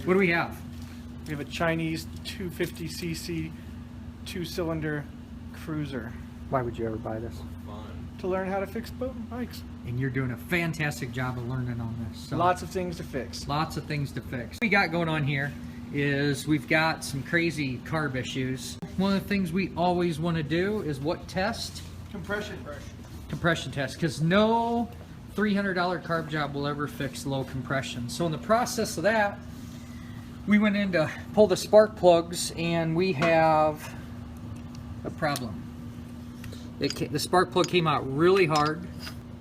What do we have? We have a Chinese 250cc 2-cylinder cruiser Why would you ever buy this? to learn how to fix bikes. And you're doing a fantastic job of learning on this. So Lots of things to fix. lots of things to fix. What we got going on here is we've got some crazy carb issues. One of the things we always want to do is what test? Compression. Compression test, because no $300 carb job will ever fix low compression. So in the process of that, we went in to pull the spark plugs and we have a problem. The spark plug came out really hard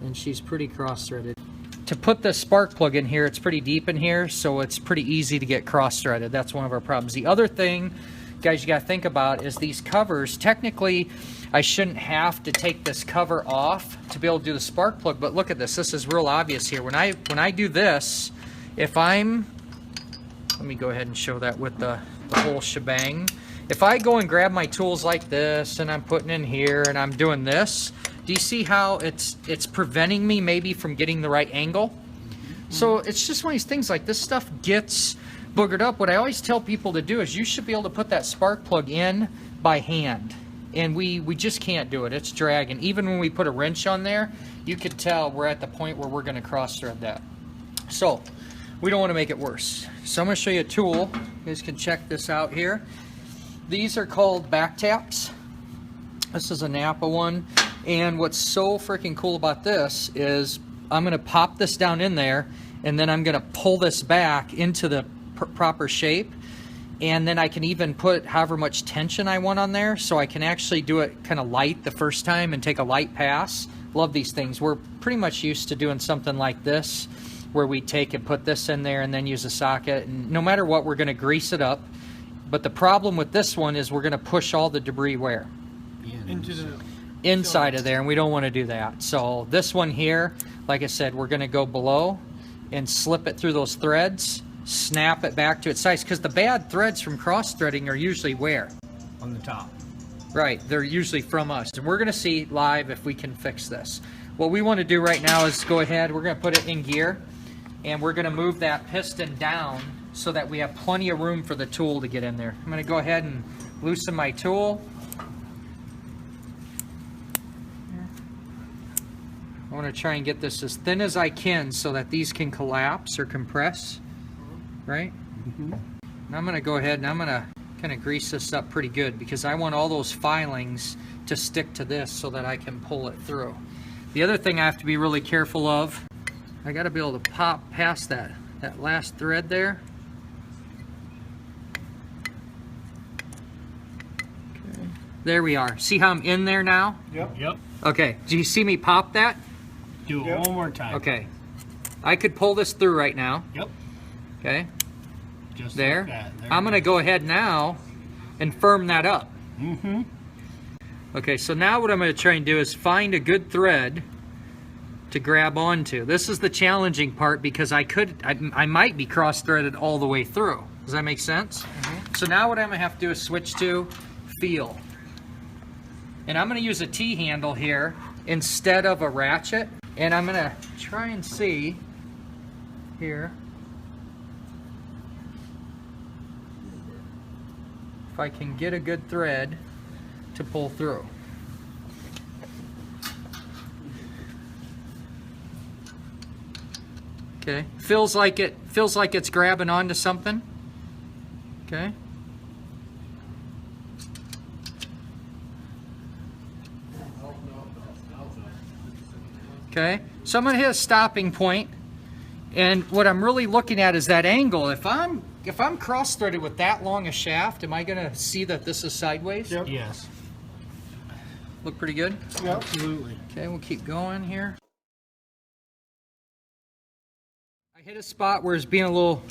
and she's pretty cross-threaded. To put the spark plug in here, it's pretty deep in here, so it's pretty easy to get cross-threaded. That's one of our problems. The other thing, guys, you gotta think about is these covers. Technically, I shouldn't have to take this cover off to be able to do the spark plug, but look at this. This is real obvious here. When I do this, if I'm, let me go ahead and show that with the whole shebang. If I go and grab my tools like this and I'm putting in here and I'm doing this, do you see how it's preventing me maybe from getting the right angle? So it's just one of these things, like this stuff gets boogered up. What I always tell people to do is you should be able to put that spark plug in by hand. And we just can't do it. It's dragging. Even when we put a wrench on there, you could tell we're at the point where we're going to cross thread that. So we don't want to make it worse. So I'm going to show you a tool. You guys can check this out here. These are called back taps. This is a Napa one. And what's so freaking cool about this is I'm going to pop this down in there and then I'm going to pull this back into the proper shape. And then I can even put however much tension I want on there, so I can actually do it kind of light the first time and take a light pass. Love these things. We're pretty much used to doing something like this where we take and put this in there and then use a socket. And no matter what, we're going to grease it up. But the problem with this one is we're going to push all the debris where? Into the Inside of there, and we don't want to do that. So this one here, like I said, we're going to go below and slip it through those threads, snap it back to its size, because the bad threads from cross-threading are usually where? On the top. Right, they're usually from us. And we're going to see live if we can fix this. What we want to do right now is go ahead, we're going to put it in gear, and we're going to move that piston down so that we have plenty of room for the tool to get in there. I'm going to go ahead and loosen my tool. I want to try and get this as thin as I can so that these can collapse or compress, right? And I'm going to go ahead and I'm going to kind of grease this up pretty good because I want all those filings to stick to this so that I can pull it through. The other thing I have to be really careful of, I got to be able to pop past that last thread there. Okay. There we are. See how I'm in there now? Yep. Okay, do you see me pop that? Do it one more time. Okay. I could pull this through right now. Yep. Okay. Just There. like that. There I'm going to go ahead now and firm that up. Mm-hmm. Okay, so now what I'm going to try and do is find a good thread to grab onto. This is the challenging part because I might be cross-threaded all the way through. Does that make sense? So now what I'm going to have to do is switch to feel. And I'm going to use a T-handle here instead of a ratchet. And I'm going to try and see here if I can get a good thread to pull through. Okay, feels like it's grabbing onto something. Okay. Okay, so I'm going to hit a stopping point, and what I'm really looking at is that angle. If I'm cross-threaded with that long a shaft, am I going to see that this is sideways? Yep. Yes. Look pretty good? Yep. Absolutely. Okay, we'll keep going here. I hit a spot where it's being a little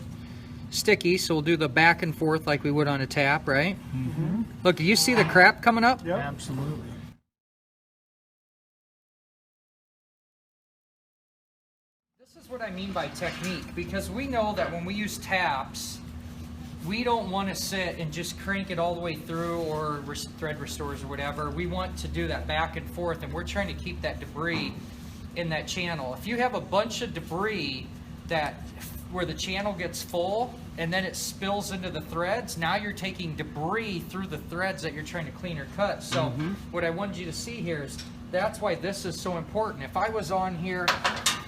sticky, so we'll do the back and forth like we would on a tap, right? Mm-hmm. Look, do you see the crap coming up? Yep. Absolutely. This is what I mean by technique, because we know that when we use taps, we don't want to sit and just crank it all the way through or thread restores or whatever. We want to do that back and forth, and we're trying to keep that debris in that channel. If you have a bunch of debris where the channel gets full, and then it spills into the threads. Now you're taking debris through the threads that you're trying to clean or cut. So what I wanted you to see here is that's why this is so important. If I was on here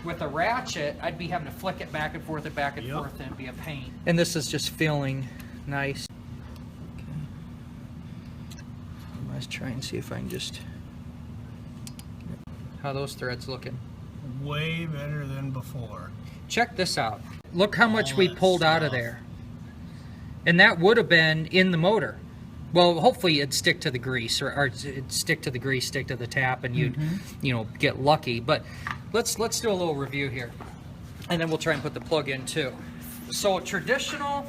with a ratchet, I'd be having to flick it back and forth and back and forth, and it'd be a pain. And this is just feeling nice. Okay. Let's try and see if I can just... How those threads looking? Way better than before. Check this out. Look how much we pulled out of there. And that would have been in the motor. Well, hopefully it'd stick to the grease, or it'd stick to the grease, stick to the tap, and you'd, you know, get lucky. But let's do a little review here, and then we'll try and put the plug in too. So a traditional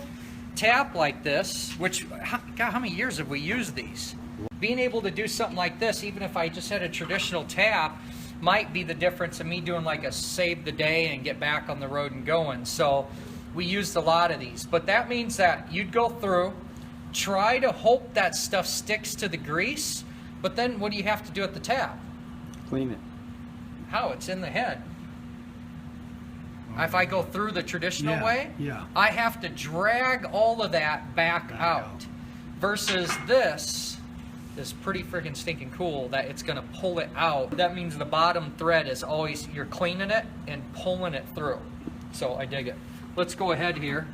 tap like this, which, God, how many years have we used these? Being able to do something like this, even if I just had a traditional tap, might be the difference of me doing like a save the day and get back on the road and going. So we used a lot of these, but that means that you'd go through, try to hope that stuff sticks to the grease, but then what do you have to do at the tap? Clean it. How? It's in the head. If I go through the traditional way, I have to drag all of that back out. Versus this is pretty freaking stinking cool that it's gonna pull it out. That means the bottom thread is always, you're cleaning it and pulling it through. So I dig it. Let's go ahead here,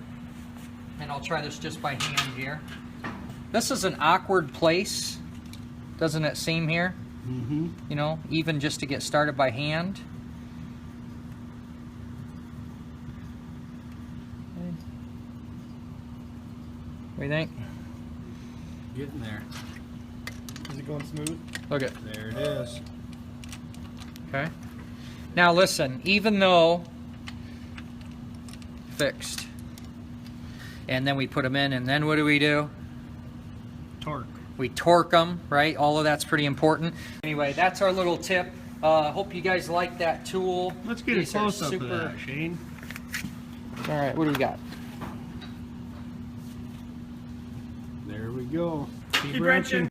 and I'll try this just by hand here. This is an awkward place, doesn't it seem here? You know, even just to get started by hand. What do you think? Getting there. Is it going smooth? Look at There it is. Okay. Now listen, even though fixed, and then we put them in, and then what do? Torque. We torque them, right? All of that's pretty important. Anyway, that's our little tip. Hope you guys like that tool. Let's get These a are close up of super- that, Shane. All right, what do we got? There we go. Keep wrenching.